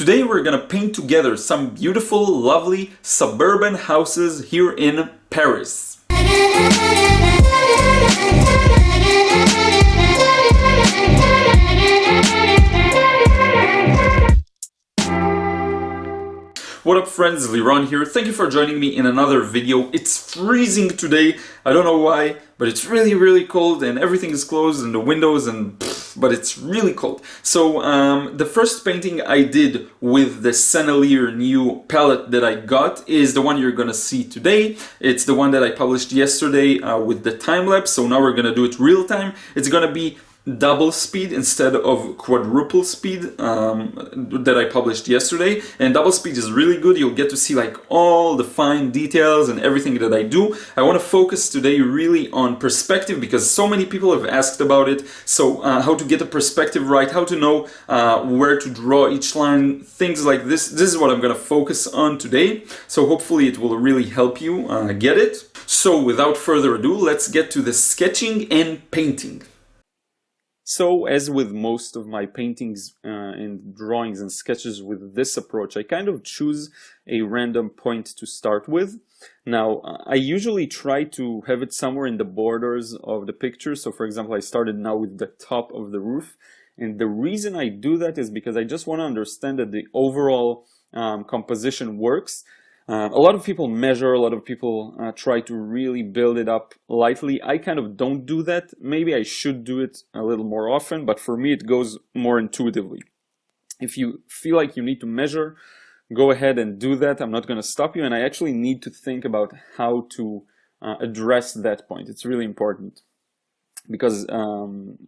Today we're gonna paint together some beautiful, lovely suburban houses here in Paris. What up friends, Liron here. Thank you for joining me in another video. It's freezing today. I don't know why, but it's really cold and everything is closed and the windows but it's really cold. So the first painting I did with the Sennelier new palette that I got is the one you're gonna see today. It's the one that I published yesterday with the time-lapse. So now we're gonna do it real time. It's gonna be double speed instead of quadruple speed that I published yesterday, and double speed is really good. You'll get to see like all the fine details and everything that I do. I want to focus today really on perspective because so many people have asked about it. So how to get a perspective right, how to know where to draw each line, things like this. This is what I'm going to focus on today, so hopefully it will really help you get it. So without further ado, let's get to the sketching and painting. So as with most of my paintings and drawings and sketches with this approach, I kind of choose a random point to start with. Now, I usually try to have it somewhere in the borders of the picture. So for example, I started now with the top of the roof. And the reason I do that is because I just want to understand that the overall composition works. A lot of people measure, a lot of people try to really build it up lightly. I kind of don't do that. Maybe I should do it a little more often, but for me it goes more intuitively. If you feel like you need to measure, go ahead and do that. I'm not going to stop you, and I actually need to think about how to address that point. It's really important. Because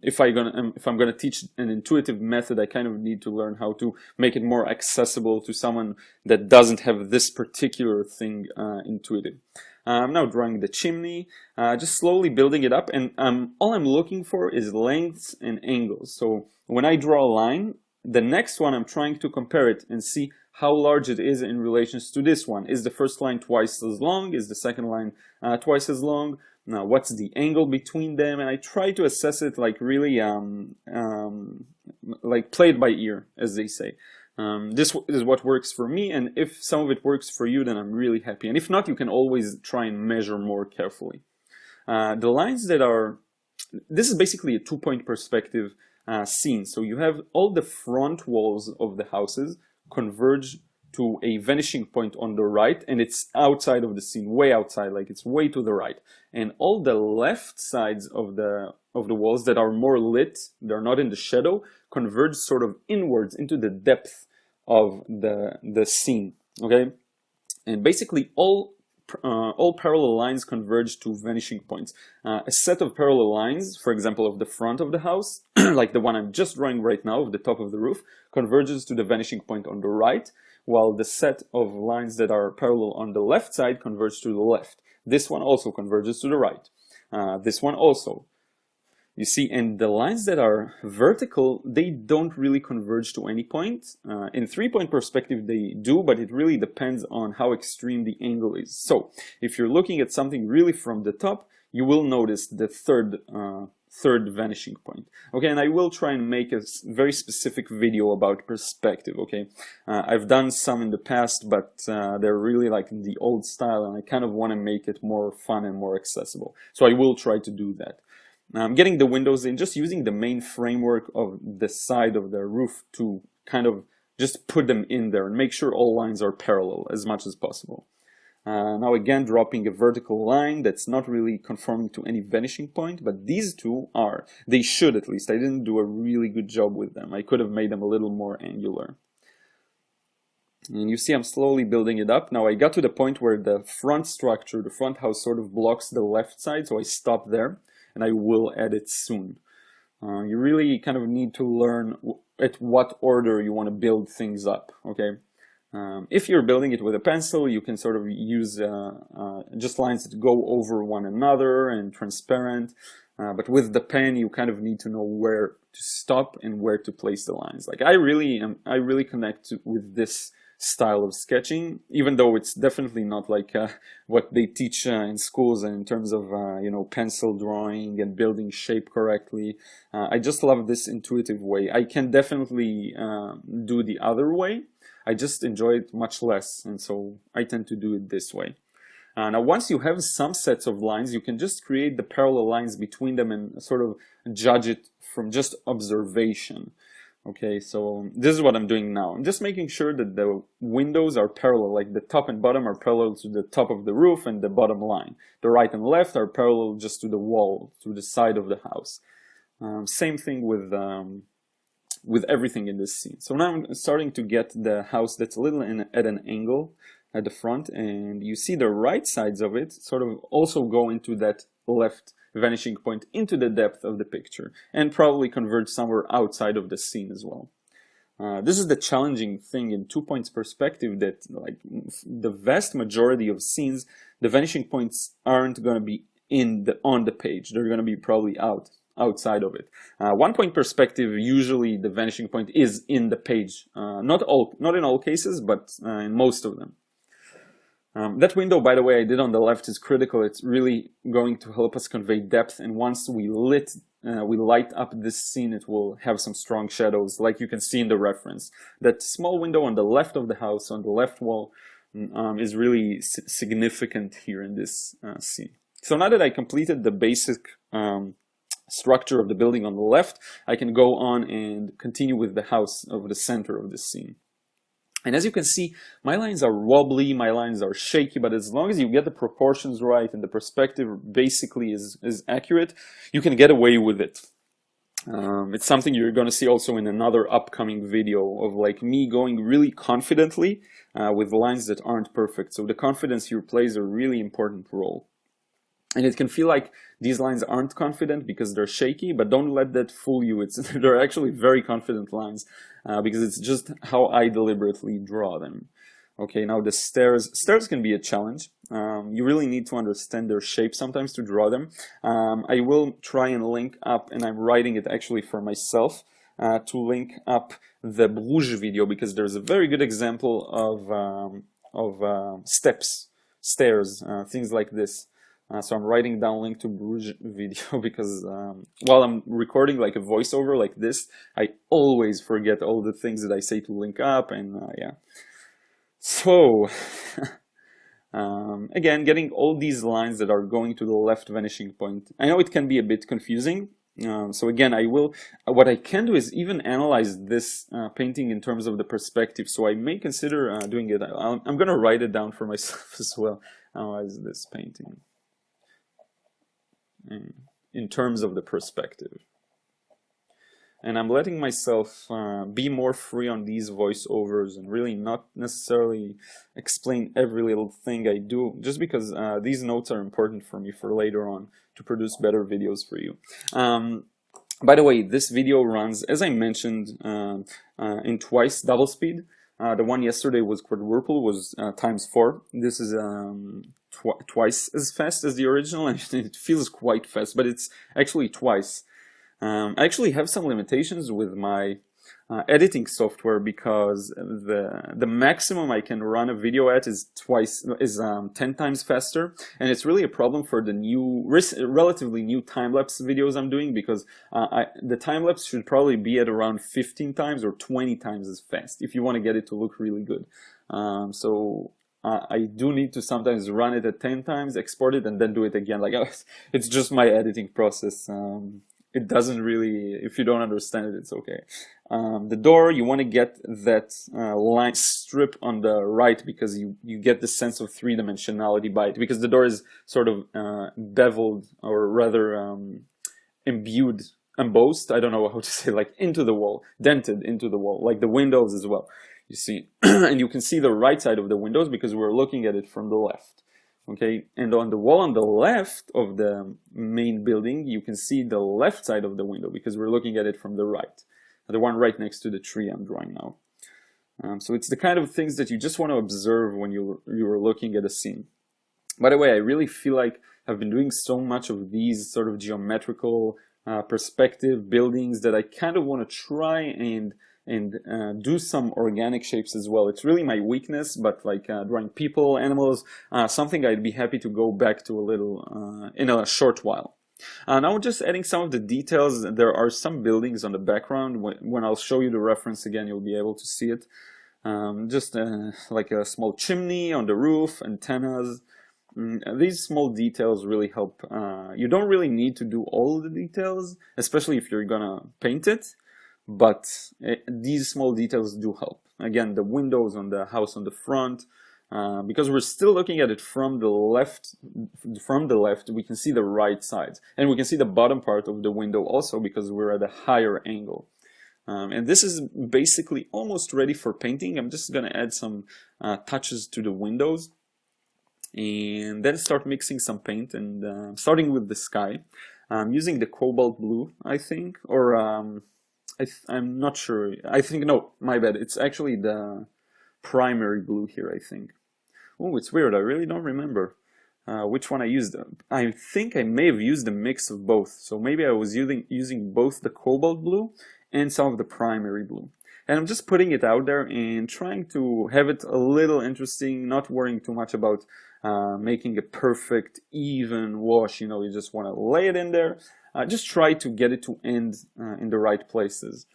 if I'm gonna teach an intuitive method, I kind of need to learn how to make it more accessible to someone that doesn't have this particular thing intuitive. I'm now drawing the chimney, just slowly building it up, and all I'm looking for is lengths and angles. So when I draw a line, the next one I'm trying to compare it and see how large it is in relation to this one. Is the first line twice as long? Is the second line twice as long? Now, what's the angle between them? And I try to assess it like really, like play it by ear, as they say. This is what works for me, and if some of it works for you, then I'm really happy. And if not, you can always try and measure more carefully. The lines that are, this is basically a two-point perspective scene. So you have all the front walls of the houses converge to a vanishing point on the right, and it's outside of the scene, way outside, like it's way to the right. And all the left sides of the walls that are more lit, they're not in the shadow, converge sort of inwards into the depth of the scene. Okay, and basically all parallel lines converge to vanishing points. A set of parallel lines, for example, of the front of the house, like the one I'm just drawing right now of the top of the roof, converges to the vanishing point on the right, while the set of lines that are parallel on the left side converge to the left. This one also converges to the right. This one also. You see, and the lines that are vertical, they don't really converge to any point. In three-point perspective, they do, but it really depends on how extreme the angle is. So, if you're looking at something really from the top, you will notice the third vanishing point. Okay, and I will try and make a very specific video about perspective. Okay, I've done some in the past, but they're really like in the old style, and I kind of want to make it more fun and more accessible. So I will try to do that. I'm getting the windows in, just using the main framework of the side of the roof to kind of just put them in there and make sure all lines are parallel as much as possible. Now again, dropping a vertical line that's not really conforming to any vanishing point, but these two are. They should, at least. I didn't do a really good job with them. I could have made them a little more angular. And you see I'm slowly building it up. Now I got to the point where the front structure, the front house sort of blocks the left side, so I stopped there, and I will add it soon. You really kind of need to learn at what order you want to build things up, okay? If you're building it with a pencil, you can sort of use just lines that go over one another and transparent. But with the pen, you kind of need to know where stop and where to place the lines. Like I really connect with this style of sketching, even though it's definitely not like what they teach in schools and in terms of you know, pencil drawing and building shape correctly. I just love this intuitive way. I can definitely do the other way. I just enjoy it much less, and so I tend to do it this way. Now, once you have some sets of lines, you can just create the parallel lines between them and sort of judge it from just observation. Okay, so this is what I'm doing now. I'm just making sure that the windows are parallel, like the top and bottom are parallel to the top of the roof and the bottom line. The right and left are parallel just to the wall, to the side of the house. Same thing with everything in this scene. So now I'm starting to get the house that's a little at an angle at the front, and you see the right sides of it sort of also go into that left vanishing point into the depth of the picture and probably converge somewhere outside of the scene as well. This is the challenging thing in 2 points perspective, that like the vast majority of scenes, the vanishing points aren't going to be on the page. They're going to be probably outside of it. 1 point perspective, usually the vanishing point is in the page. Not in all cases, but in most of them. That window, by the way, I did on the left is critical. It's really going to help us convey depth, and once we light up this scene, it will have some strong shadows, like you can see in the reference. That small window on the left of the house, on the left wall, is really significant here in this scene. So now that I completed the basic structure of the building on the left, I can go on and continue with the house of the center of the scene. And as you can see, my lines are wobbly, my lines are shaky, but as long as you get the proportions right and the perspective basically is accurate, you can get away with it. It's something you're going to see also in another upcoming video of like me going really confidently with lines that aren't perfect. So the confidence here plays a really important role. And it can feel like these lines aren't confident because they're shaky, but don't let that fool you. They're actually very confident lines because it's just how I deliberately draw them. Okay, now the stairs. Stairs can be a challenge. You really need to understand their shape sometimes to draw them. I will try and link up, and I'm writing it actually for myself, to link up the Bruges video, because there's a very good example of stairs, things like this. So I'm writing down link to Bruges video because while I'm recording like a voiceover like this, I always forget all the things that I say to link up, and yeah. So again, getting all these lines that are going to the left vanishing point. I know it can be a bit confusing. So again, what I can do is even analyze this painting in terms of the perspective. So I may consider doing it. I'm going to write it down for myself as well. Analyze this painting in terms of the perspective. And I'm letting myself be more free on these voiceovers and really not necessarily explain every little thing I do, just because these notes are important for me for later on to produce better videos for you. By the way, this video runs, as I mentioned, in twice double speed. The one yesterday was quadruple, was ×4. This is twice as fast as the original, and it feels quite fast, but it's actually twice. I actually have some limitations with my editing software, because the maximum I can run a video at is 10 times faster, and it's really a problem for the relatively new time-lapse videos I'm doing, because the time-lapse should probably be at around 15 times or 20 times as fast if you want to get it to look really good. So I do need to sometimes run it at 10 times, export it, and then do it again. Like, it's just my editing process. It doesn't really, if you don't understand it, it's okay. The door, you want to get that line strip on the right, because you get the sense of three-dimensionality by it, because the door is sort of beveled, or rather embossed, I don't know how to say, like into the wall, dented into the wall, like the windows as well, you see. And you can see the right side of the windows because we're looking at it from the left. Okay, and on the wall on the left of the main building, you can see the left side of the window because we're looking at it from the right, the one right next to the tree I'm drawing now. So it's the kind of things that you just want to observe when you're looking at a scene. By the way, I really feel like I've been doing so much of these sort of geometrical perspective buildings that I kind of want to try and do some organic shapes as well. It's really my weakness, but like drawing people, animals, something I'd be happy to go back to a little in a short while. Now just adding some of the details. There are some buildings on the background. When I'll show you the reference again, you'll be able to see it. Just like a small chimney on the roof, antennas. These small details really help. You don't really need to do all the details, especially if you're gonna paint it, but these small details do help. Again, the windows on the house on the front, because we're still looking at it from the left, we can see the right side, and we can see the bottom part of the window also because we're at a higher angle. And this is basically almost ready for painting. I'm just gonna add some touches to the windows and then start mixing some paint, and starting with the sky. I'm using the cobalt blue, I think, or I'm not sure. I think, no, my bad. It's actually the primary blue here, I think. Oh, it's weird. I really don't remember which one I used. I think I may have used a mix of both. So maybe I was using both the cobalt blue and some of the primary blue. And I'm just putting it out there and trying to have it a little interesting, not worrying too much about making a perfect, even wash. You know, you just want to lay it in there. Just try to get it to end in the right places.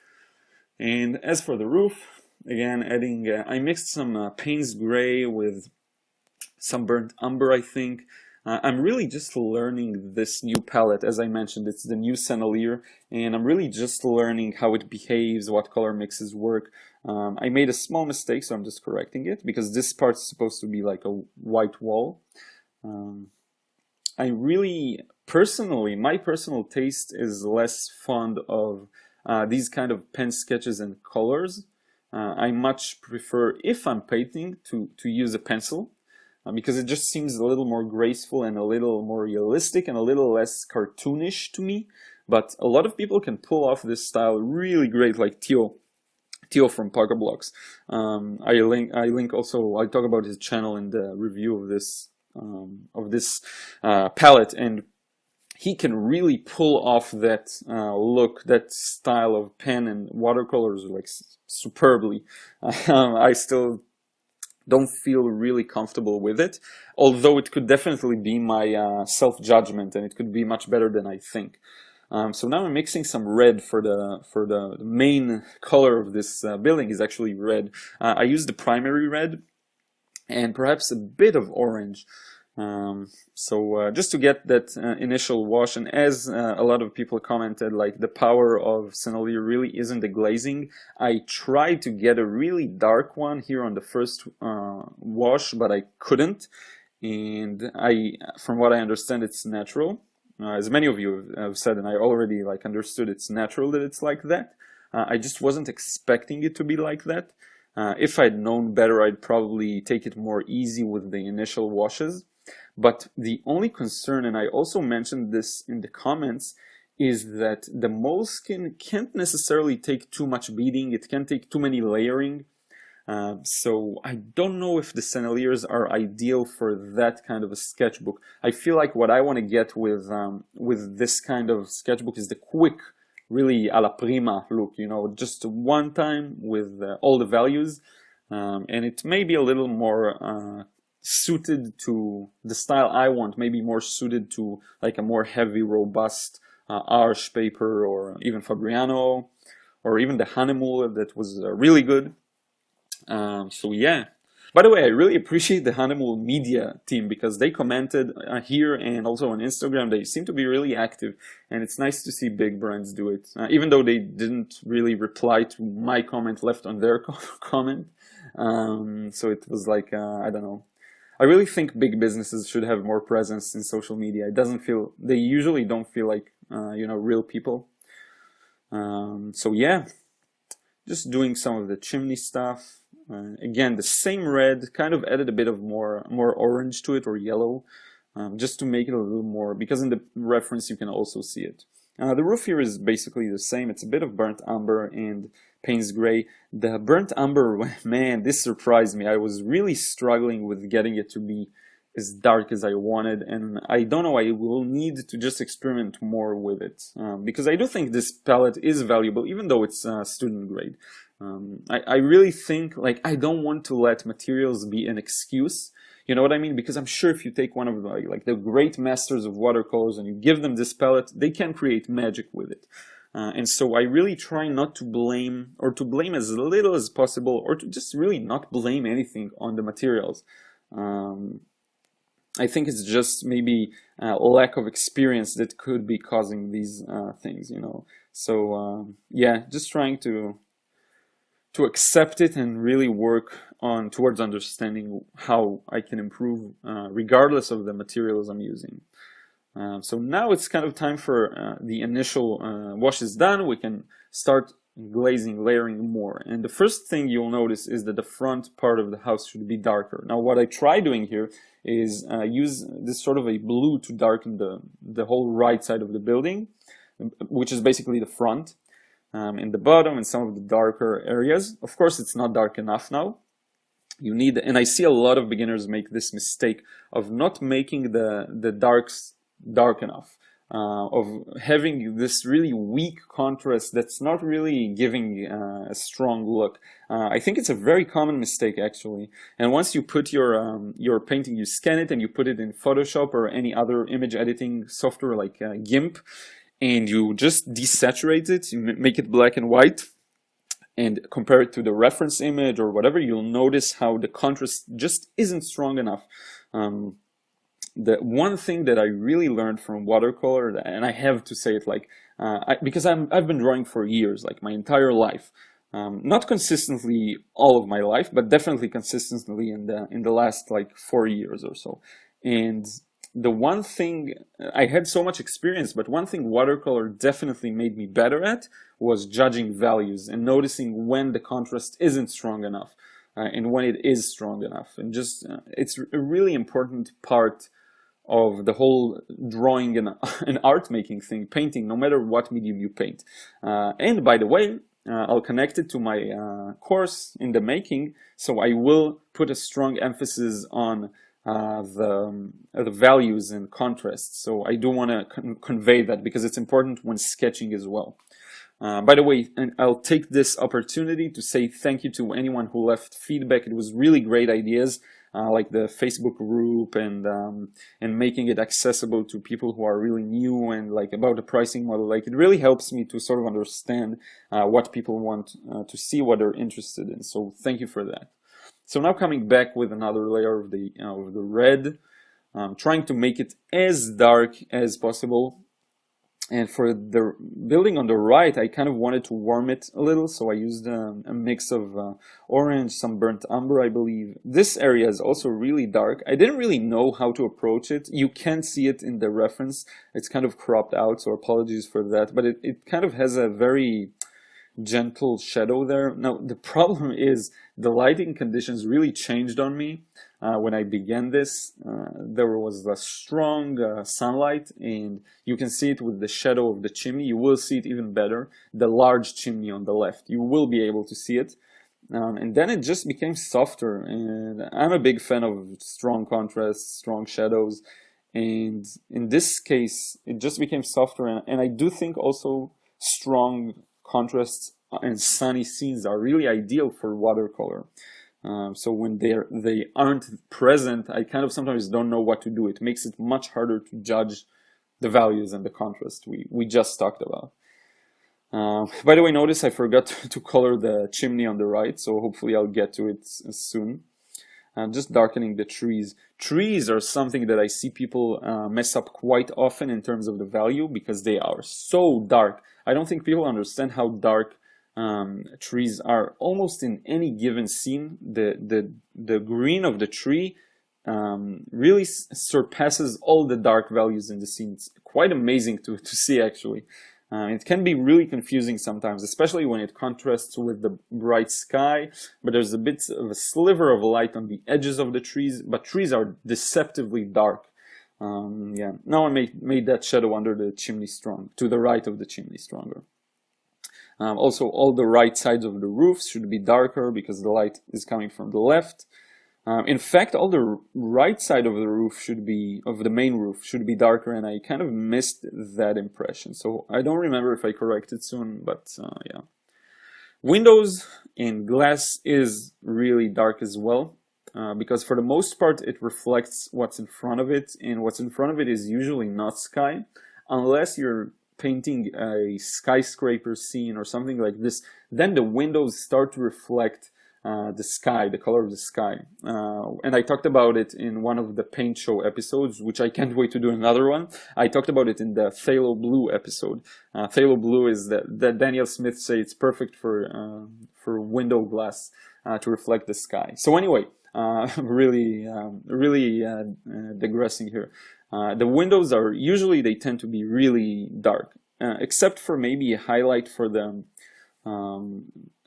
And as for the roof, again, adding, I mixed some Payne's Gray with some burnt umber, I think. I'm really just learning this new palette. As I mentioned, it's the new Sennelier, and I'm really just learning how it behaves, what color mixes work. I made a small mistake, so I'm just correcting it, because this part's supposed to be like a white wall. I really, personally, my personal taste is less fond of these kind of pen sketches and colors. I much prefer, if I'm painting, to use a pencil. Because it just seems a little more graceful and a little more realistic and a little less cartoonish to me. But a lot of people can pull off this style really great, like Theo from Pocket Blocks. I link also, I talk about his channel in the review of this palette, and he can really pull off that look, that style of pen and watercolors like superbly. I still don't feel really comfortable with it, although it could definitely be my self-judgment, and it could be much better than I think. So now I'm mixing some red for the main color of this building is actually red. I used the primary red and perhaps a bit of orange. Just to get that initial wash, and as a lot of people commented, like the power of Sennelier really isn't the glazing. I tried to get a really dark one here on the first wash, but I couldn't, and from what I understand, it's natural. As many of you have said, and I already like understood, it's natural that it's like that. I just wasn't expecting it to be like that. If I'd known better, I'd probably take it more easy with the initial washes. But the only concern, and I also mentioned this in the comments, is that the moleskin can't necessarily take too much beading. It can't take too many layering. So I don't know if the Senneliers are ideal for that kind of a sketchbook. I feel like what I want to get with this kind of sketchbook is the quick, really a la prima look, you know, just one time with all the values. And it may be a little more suited to the style I want, maybe more suited to like a more heavy, robust Arches paper, or even Fabriano, or even the Hahnemuhle that was really good. So yeah. By the way, I really appreciate the Hahnemuhle media team, because they commented here and also on Instagram. They seem to be really active, and it's nice to see big brands do it, even though they didn't really reply to my comment left on their comment. So it was like, I don't know. I really think big businesses should have more presence in social media. It doesn't feel, they usually don't feel like, you know, real people. So yeah, just doing some of the chimney stuff. Again, the same red, kind of added a bit of more orange to it, or yellow, just to make it a little more, because in the reference you can also see it. The roof here is basically the same. It's a bit of burnt umber and Payne's Gray. The burnt umber, man, this surprised me. I was really struggling with getting it to be as dark as I wanted, and I don't know, I will need to just experiment more with it, because I do think this palette is valuable, even though it's student grade. I really think, like, I don't want to let materials be an excuse, you know what I mean? Because I'm sure if you take one of the great masters of watercolors and you give them this palette, they can create magic with it. And so I really try not to blame, or to blame as little as possible, or to just really not blame anything on the materials. I think it's just maybe lack of experience that could be causing these things, you know. So yeah, just trying to accept it and really work on towards understanding how I can improve regardless of the materials I'm using. So now it's kind of time for the initial wash is done. We can start glazing, layering more. And the first thing you'll notice is that the front part of the house should be darker. Now what I try doing here is use this sort of a blue to darken the whole right side of the building, which is basically the front, and the bottom and some of the darker areas. Of course, it's not dark enough now. You need, and I see a lot of beginners make this mistake of not making the darks dark enough, of having this really weak contrast that's not really giving a strong look. I think it's a very common mistake, actually. And once you put your painting, you scan it and you put it in Photoshop or any other image editing software like GIMP, and you just desaturate it, you make it black and white, and compare it to the reference image or whatever, you'll notice how the contrast just isn't strong enough. The one thing that I really learned from watercolor, and I have to say it like, because I've been drawing for years, like my entire life, not consistently all of my life, but definitely consistently in the last like 4 years or so. And the one thing, I had so much experience, but one thing watercolor definitely made me better at was judging values and noticing when the contrast isn't strong enough and when it is strong enough. And just, it's a really important part of the whole drawing and art making thing, painting, no matter what medium you paint. And by the way, I'll connect it to my course in the making, so I will put a strong emphasis on the values and contrasts. So I do want to convey that because it's important when sketching as well. By the way, and I'll take this opportunity to say thank you to anyone who left feedback. It was really great ideas, like the Facebook group and making it accessible to people who are really new, and like about the pricing model. Like, it really helps me to sort of understand what people want to see, what they're interested in. So thank you for that. So now coming back with another layer of the red, trying to make it as dark as possible. And for the building on the right, I kind of wanted to warm it a little, so I used a mix of orange, some burnt umber, I believe. This area is also really dark. I didn't really know how to approach it. You can see it in the reference. It's kind of cropped out, so apologies for that. But it kind of has a very gentle shadow there. Now, the problem is the lighting conditions really changed on me. When I began this, there was a strong sunlight, and you can see it with the shadow of the chimney. You will see it even better, the large chimney on the left. You will be able to see it. And then it just became softer, and I'm a big fan of strong contrasts, strong shadows. And in this case, it just became softer. And I do think also strong contrasts and sunny scenes are really ideal for watercolor. So when they aren't present, I kind of sometimes don't know what to do. It makes it much harder to judge the values and the contrast we just talked about. By the way, notice I forgot to color the chimney on the right, so hopefully I'll get to it soon. Just darkening the trees. Trees are something that I see people mess up quite often in terms of the value, because they are so dark. I don't think people understand how dark trees are. Almost in any given scene, the green of the tree really surpasses all the dark values in the scene. It's quite amazing to see, actually. It can be really confusing sometimes, especially when it contrasts with the bright sky, but there's a bit of a sliver of light on the edges of the trees, but trees are deceptively dark. Yeah, now I made that shadow under the chimney strong, to the right of the chimney stronger. Also, all the right sides of the roofs should be darker because the light is coming from the left. In fact, all the right side of the roof should be, of the main roof, should be darker, and I kind of missed that impression. So I don't remember if I correct it soon, but yeah. Windows and glass is really dark as well, because for the most part it reflects what's in front of it, and what's in front of it is usually not sky, unless you're painting a skyscraper scene or something like this. Then the windows start to reflect the sky, the color of the sky. And I talked about it in one of the paint show episodes, which I can't wait to do another one. I talked about it in the phthalo blue episode. Phthalo blue is that Daniel Smith say it's perfect for window glass to reflect the sky. So anyway, really digressing here. The windows are usually, they tend to be really dark, except for maybe a highlight for the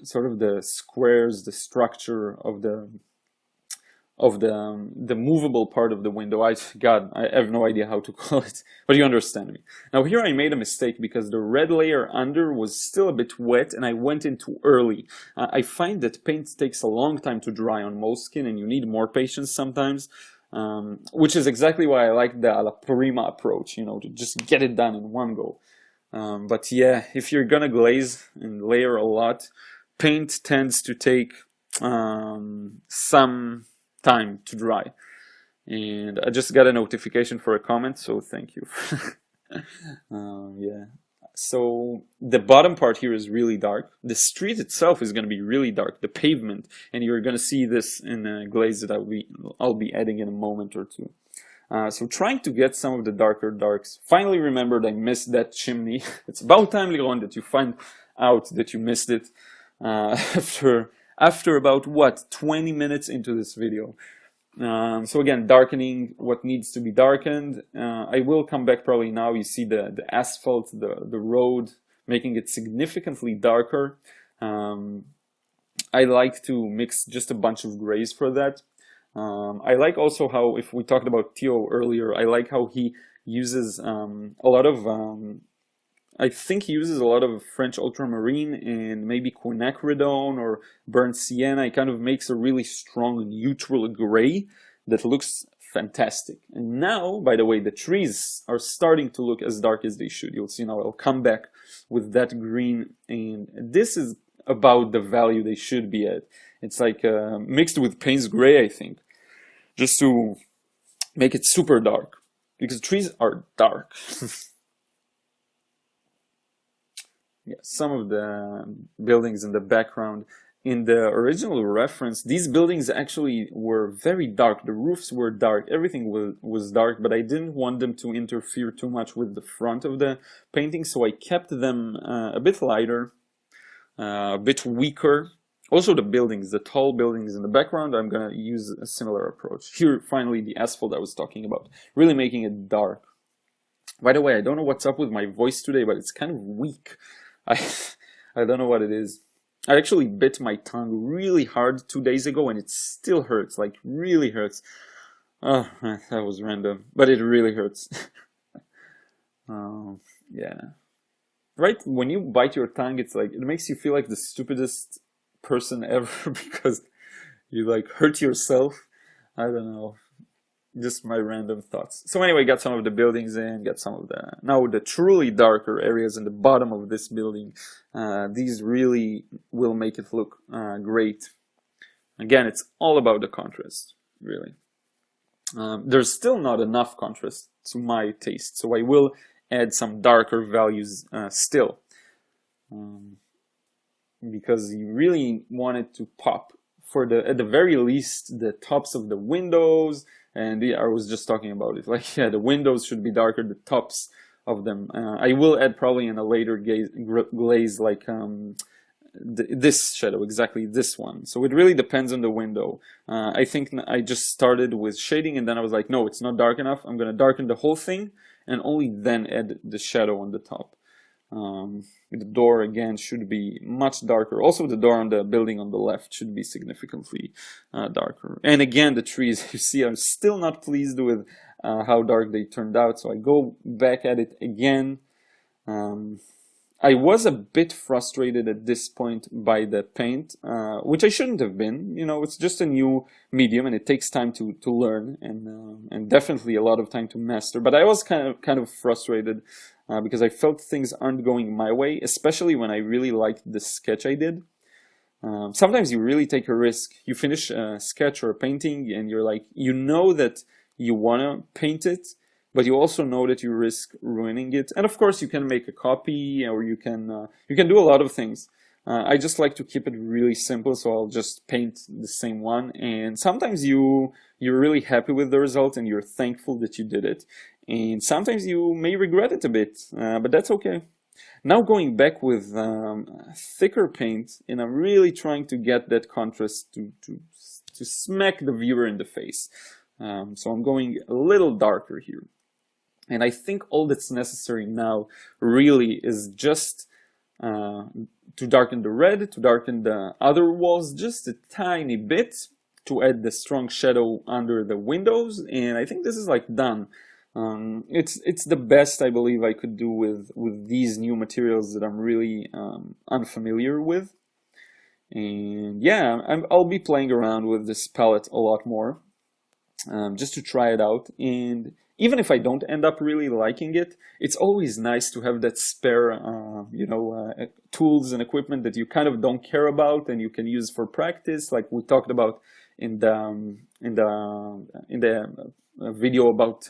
sort of the squares, the structure of the movable part of the window. I have no idea how to call it, but you understand me. Now here I made a mistake because the red layer under was still a bit wet and I went in too early. I find that paint takes a long time to dry on most skin and you need more patience sometimes, which is exactly why I like the alla prima approach, you know, to just get it done in one go. But yeah, if you're gonna glaze and layer a lot, paint tends to take some time to dry. And I just got a notification for a comment, so thank you. Yeah. So the bottom part here is really dark. The street itself is going to be really dark, the pavement, and you're going to see this in a glaze that I'll be adding in a moment or two. So trying to get some of the darker darks. Finally remembered I missed that chimney. It's about time, Liron, that you find out that you missed it after about, what, 20 minutes into this video. So again, darkening what needs to be darkened. I will come back probably now. You see the asphalt, the road, making it significantly darker. I like to mix just a bunch of grays for that. I like also how, if we talked about Theo earlier, I like how he uses a lot of, I think he uses a lot of French ultramarine and maybe quinacridone or burnt sienna. He kind of makes a really strong neutral gray that looks fantastic. And now, by the way, the trees are starting to look as dark as they should. You'll see now I'll come back with that green, and this is about the value they should be at. It's like mixed with Payne's gray, I think, just to make it super dark, because trees are dark. Yeah, some of the buildings in the background. In the original reference, these buildings actually were very dark. The roofs were dark, everything was dark, but I didn't want them to interfere too much with the front of the painting, so I kept them a bit lighter, a bit weaker. Also the buildings, the tall buildings in the background, I'm gonna use a similar approach. Here, finally, the asphalt I was talking about, really making it dark. By the way, I don't know what's up with my voice today, but it's kind of weak. I don't know what it is. I actually bit my tongue really hard 2 days ago and it still hurts, like really hurts. Oh, that was random, but it really hurts. Yeah. Right? When you bite your tongue, it's like, it makes you feel like the stupidest person ever because you like hurt yourself. I don't know. Just my random thoughts. So anyway, got some of the buildings in, got some of now the truly darker areas in the bottom of this building. These really will make it look great. Again, it's all about the contrast, really. There's still not enough contrast to my taste, so I will add some darker values still. Because you really want it to pop. At the very least, the tops of the windows. And yeah, I was just talking about it. Like, yeah, the windows should be darker, the tops of them. I will add probably in a later glaze, like this shadow, exactly this one. So it really depends on the window. I think I just started with shading and then I was like, no, it's not dark enough. I'm going to darken the whole thing and only then add the shadow on the top. The door again should be much darker. Also the door on the building on the left should be significantly darker. And again, the trees, you see, I'm still not pleased with how dark they turned out, so I go back at it again. I was a bit frustrated at this point by the paint, which I shouldn't have been. You know, it's just a new medium and it takes time to learn and definitely a lot of time to master. But I was kind of frustrated because I felt things aren't going my way, especially when I really liked the sketch I did. Sometimes you really take a risk. You finish a sketch or a painting and you're like, you know that you want to paint it, but you also know that you risk ruining it. And of course you can make a copy, or you can do a lot of things. I just like to keep it really simple, so I'll just paint the same one. And sometimes you're really happy with the result and you're thankful that you did it. And sometimes you may regret it a bit, but that's okay. Now going back with thicker paint, and I'm really trying to get that contrast to smack the viewer in the face. So I'm going a little darker here. And I think all that's necessary now really is just to darken the red, to darken the other walls just a tiny bit, to add the strong shadow under the windows, and I think this is like done. It's the best I believe I could do with these new materials that I'm really unfamiliar with. And yeah, I'll be playing around with this palette a lot more, just to try it out. And even if I don't end up really liking it, it's always nice to have that spare, tools and equipment that you kind of don't care about and you can use for practice, like we talked about in the video about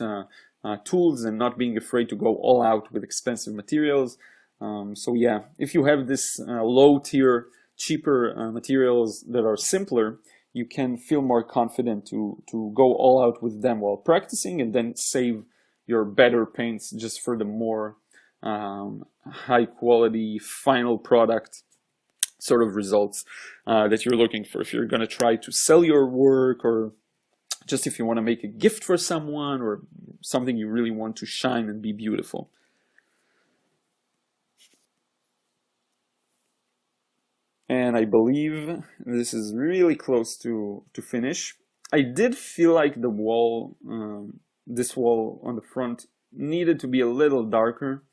tools and not being afraid to go all out with expensive materials. So yeah, if you have this low tier, cheaper materials that are simpler, you can feel more confident to go all out with them while practicing, and then save your better paints just for the more high quality final product sort of results that you're looking for. If you're going to try to sell your work, or just if you want to make a gift for someone, or something you really want to shine and be beautiful. And I believe this is really close to finish. I did feel like the wall, this wall on the front, needed to be a little darker,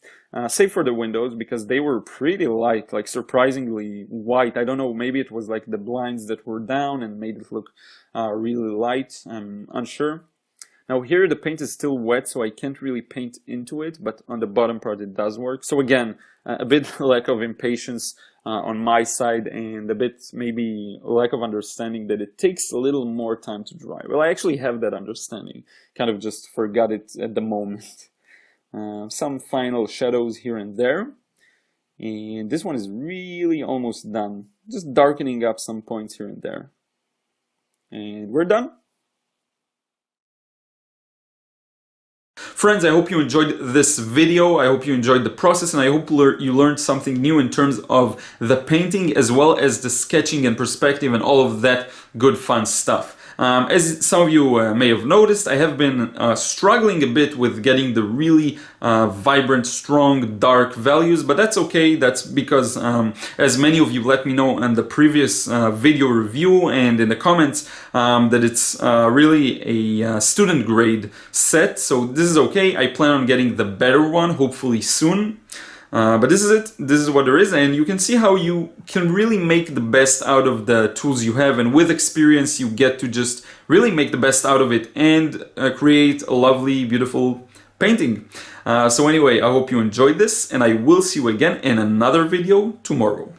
save for the windows, because they were pretty light, like surprisingly white. I don't know, maybe it was like the blinds that were down and made it look really light. I'm unsure. Now here the paint is still wet, so I can't really paint into it, but on the bottom part it does work. So again, a bit lack of impatience on my side, and a bit maybe lack of understanding that it takes a little more time to dry. Well, I actually have that understanding, kind of just forgot it at the moment. Some final shadows here and there, and this one is really almost done, just darkening up some points here and there, and we're done. Friends, I hope you enjoyed this video. I hope you enjoyed the process, and I hope you learned something new in terms of the painting as well as the sketching and perspective and all of that good fun stuff. As some of you may have noticed, I have been struggling a bit with getting the really vibrant, strong, dark values, but that's okay. That's because, as many of you let me know in the previous video review and in the comments, that it's really a student grade set, so this is okay. I plan on getting the better one, hopefully soon. But this is it. This is what there is, and you can see how you can really make the best out of the tools you have, and with experience you get to just really make the best out of it and create a lovely, beautiful painting. So anyway, I hope you enjoyed this, and I will see you again in another video tomorrow.